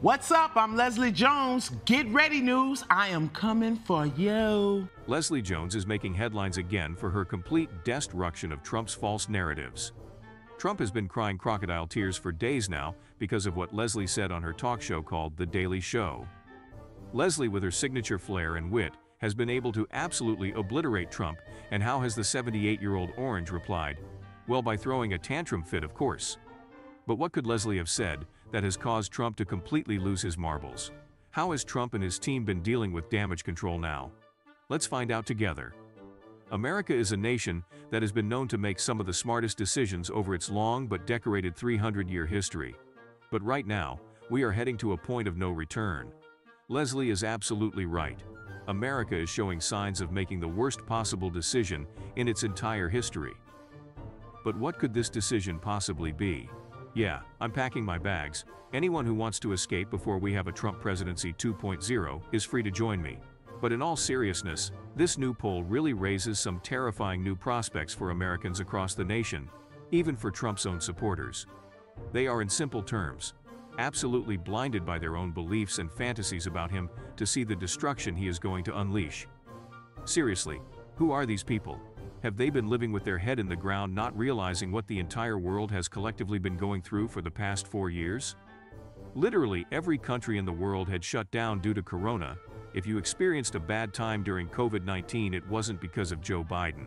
What's up? I'm Leslie Jones. Get ready, news. I am coming for you. Leslie Jones is making headlines again for her complete destruction of Trump's false narratives. Trump has been crying crocodile tears for days now because of what Leslie said on her talk show called The Daily Show. Leslie, with her signature flair and wit, has been able to absolutely obliterate Trump, and how has the 78-year-old Orange replied? Well, by throwing a tantrum fit, of course. But what could Leslie have said that has caused Trump to completely lose his marbles? How has Trump and his team been dealing with damage control now? Let's find out together. America is a nation that has been known to make some of the smartest decisions over its long but decorated 300-year history. But right now, we are heading to a point of no return. Leslie is absolutely right. America is showing signs of making the worst possible decision in its entire history. But what could this decision possibly be? Yeah, I'm packing my bags. Anyone who wants to escape before we have a Trump presidency 2.0 is free to join me. But in all seriousness, this new poll really raises some terrifying new prospects for Americans across the nation, even for Trump's own supporters. They are, in simple terms, absolutely blinded by their own beliefs and fantasies about him to see the destruction he is going to unleash. Seriously, who are these people? Have they been living with their head in the ground, not realizing what the entire world has collectively been going through for the past 4 years? Literally every country in the world had shut down due to Corona. If you experienced a bad time during COVID-19, it wasn't because of Joe Biden.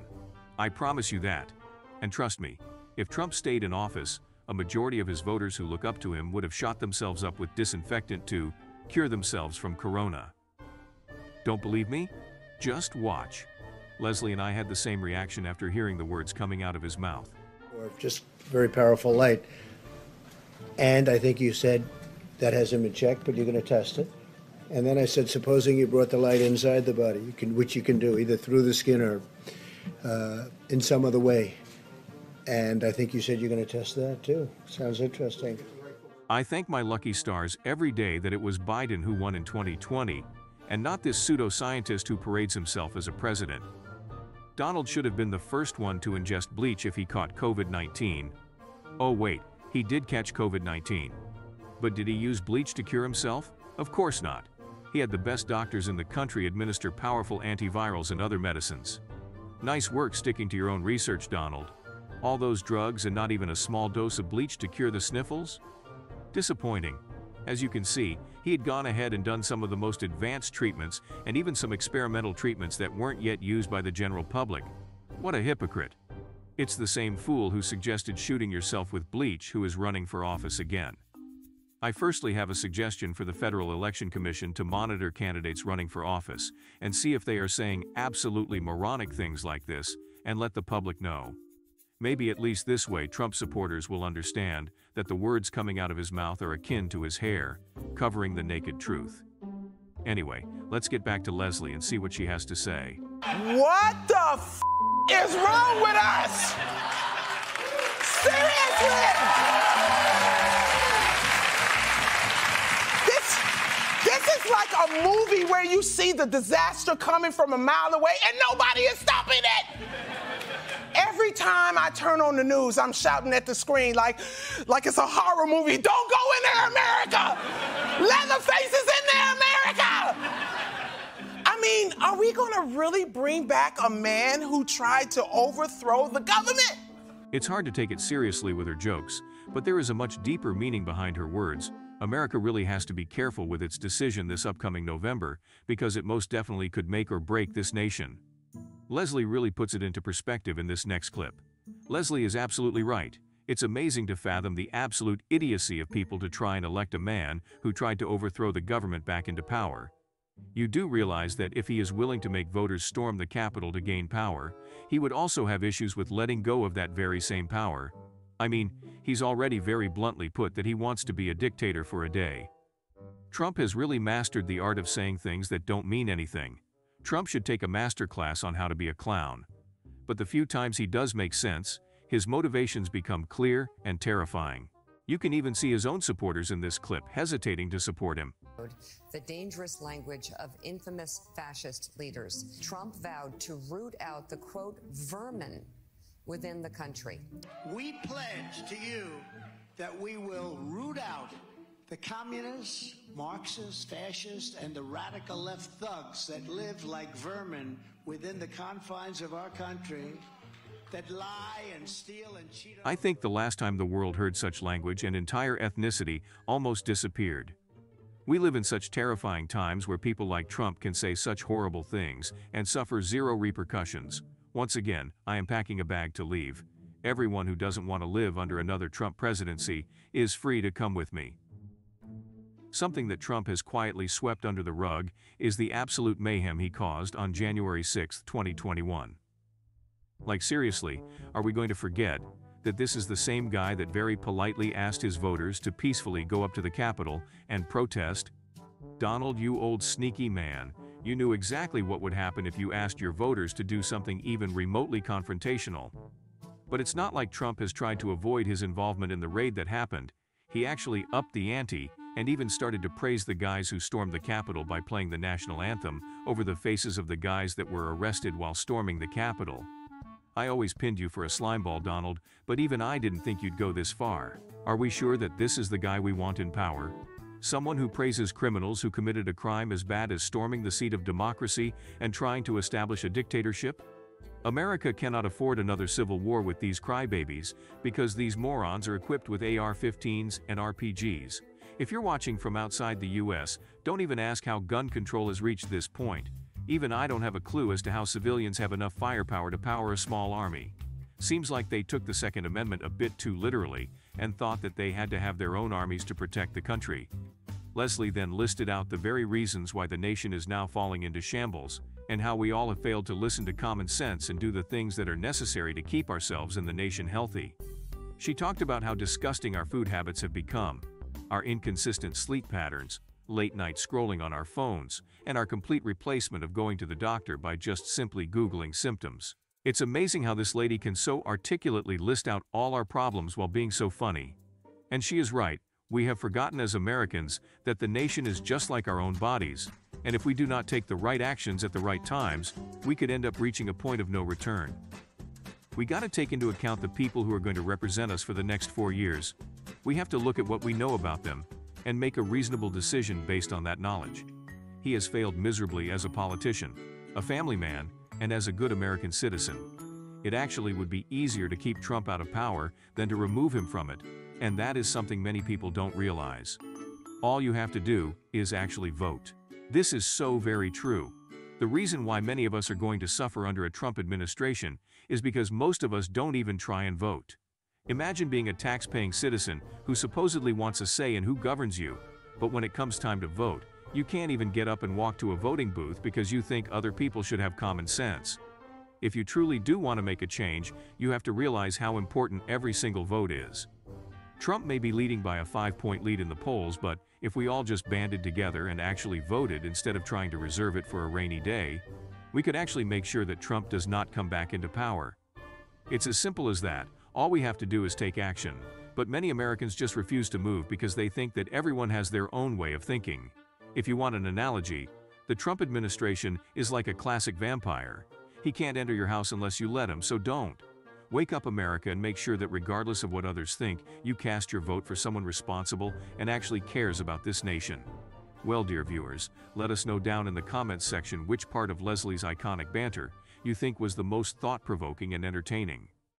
I promise you that. And trust me, if Trump stayed in office, a majority of his voters who look up to him would have shot themselves up with disinfectant to cure themselves from Corona. Don't believe me? Just watch. Leslie and I had the same reaction after hearing the words coming out of his mouth. Or just very powerful light. And I think you said that hasn't been checked, but you're going to test it. And then I said, supposing you brought the light inside the body, which you can do, either through the skin or in some other way. And I think you said you're going to test that too. Sounds interesting. I thank my lucky stars every day that it was Biden who won in 2020, and not this pseudoscientist who parades himself as a president. Donald should have been the first one to ingest bleach if he caught COVID-19. Oh wait, he did catch COVID-19. But did he use bleach to cure himself? Of course not. He had the best doctors in the country administer powerful antivirals and other medicines. Nice work sticking to your own research, Donald. All those drugs and not even a small dose of bleach to cure the sniffles? Disappointing. As you can see, he had gone ahead and done some of the most advanced treatments and even some experimental treatments that weren't yet used by the general public. What a hypocrite. It's the same fool who suggested shooting yourself with bleach who is running for office again. I firstly have a suggestion for the Federal Election Commission to monitor candidates running for office and see if they are saying absolutely moronic things like this and let the public know. Maybe at least this way Trump supporters will understand that the words coming out of his mouth are akin to his hair, covering the naked truth. Anyway, let's get back to Leslie and see what she has to say. What the f is wrong with us? Seriously? This is like a movie where you see the disaster coming from a mile away and nobody is stopping it. Every time I turn on the news, I'm shouting at the screen like it's a horror movie. Don't go in there, America! Leatherface is in there, America! I mean, are we gonna really bring back a man who tried to overthrow the government? It's hard to take it seriously with her jokes, but there is a much deeper meaning behind her words. America really has to be careful with its decision this upcoming November because it most definitely could make or break this nation. Leslie really puts it into perspective in this next clip. Leslie is absolutely right. It's amazing to fathom the absolute idiocy of people to try and elect a man who tried to overthrow the government back into power. You do realize that if he is willing to make voters storm the Capitol to gain power, he would also have issues with letting go of that very same power. I mean, he's already very bluntly put that he wants to be a dictator for a day. Trump has really mastered the art of saying things that don't mean anything. Trump should take a masterclass on how to be a clown. But the few times he does make sense, his motivations become clear and terrifying. You can even see his own supporters in this clip hesitating to support him. The dangerous language of infamous fascist leaders. Trump vowed to root out the, quote, vermin within the country. We pledge to you that we will root out The communists, Marxists, fascists, and the radical left thugs that live like vermin within the confines of our country, that lie and steal and cheat. I think the last time the world heard such language, an entire ethnicity almost disappeared. We live in such terrifying times where people like Trump can say such horrible things and suffer zero repercussions. Once again, I am packing a bag to leave. Everyone who doesn't want to live under another Trump presidency is free to come with me. Something that Trump has quietly swept under the rug is the absolute mayhem he caused on January 6, 2021. Like seriously, are we going to forget that this is the same guy that very politely asked his voters to peacefully go up to the Capitol and protest? Donald, you old sneaky man, you knew exactly what would happen if you asked your voters to do something even remotely confrontational. But it's not like Trump has tried to avoid his involvement in the raid that happened. He actually upped the ante and even started to praise the guys who stormed the Capitol by playing the national anthem over the faces of the guys that were arrested while storming the Capitol. I always pinned you for a slimeball, Donald, but even I didn't think you'd go this far. Are we sure that this is the guy we want in power? Someone who praises criminals who committed a crime as bad as storming the seat of democracy and trying to establish a dictatorship? America cannot afford another civil war with these crybabies because these morons are equipped with AR-15s and RPGs. If you're watching from outside the US, don't even ask how gun control has reached this point. Even I don't have a clue as to how civilians have enough firepower to power a small army. Seems like they took the Second Amendment a bit too literally and thought that they had to have their own armies to protect the country. Leslie then listed out the very reasons why the nation is now falling into shambles, and how we all have failed to listen to common sense and do the things that are necessary to keep ourselves and the nation healthy. She talked about how disgusting our food habits have become, our inconsistent sleep patterns, late-night scrolling on our phones, and our complete replacement of going to the doctor by just simply Googling symptoms. It's amazing how this lady can so articulately list out all our problems while being so funny. And she is right, we have forgotten as Americans that the nation is just like our own bodies, and if we do not take the right actions at the right times, we could end up reaching a point of no return. We gotta take into account the people who are going to represent us for the next 4 years. We have to look at what we know about them, and make a reasonable decision based on that knowledge. He has failed miserably as a politician, a family man, and as a good American citizen. It actually would be easier to keep Trump out of power than to remove him from it, and that is something many people don't realize. All you have to do is actually vote. This is so very true. The reason why many of us are going to suffer under a Trump administration is because most of us don't even try and vote. Imagine being a tax-paying citizen who supposedly wants a say in who governs you, but when it comes time to vote, you can't even get up and walk to a voting booth because you think other people should have common sense. If you truly do want to make a change, you have to realize how important every single vote is. Trump may be leading by a 5-point lead in the polls, but if we all just banded together and actually voted instead of trying to reserve it for a rainy day, we could actually make sure that Trump does not come back into power. It's as simple as that. All we have to do is take action, but many Americans just refuse to move because they think that everyone has their own way of thinking. If you want an analogy, the Trump administration is like a classic vampire. He can't enter your house unless you let him, so don't. Wake up, America, and make sure that regardless of what others think, you cast your vote for someone responsible and actually cares about this nation. Well, dear viewers, let us know down in the comments section which part of Leslie's iconic banter you think was the most thought-provoking and entertaining.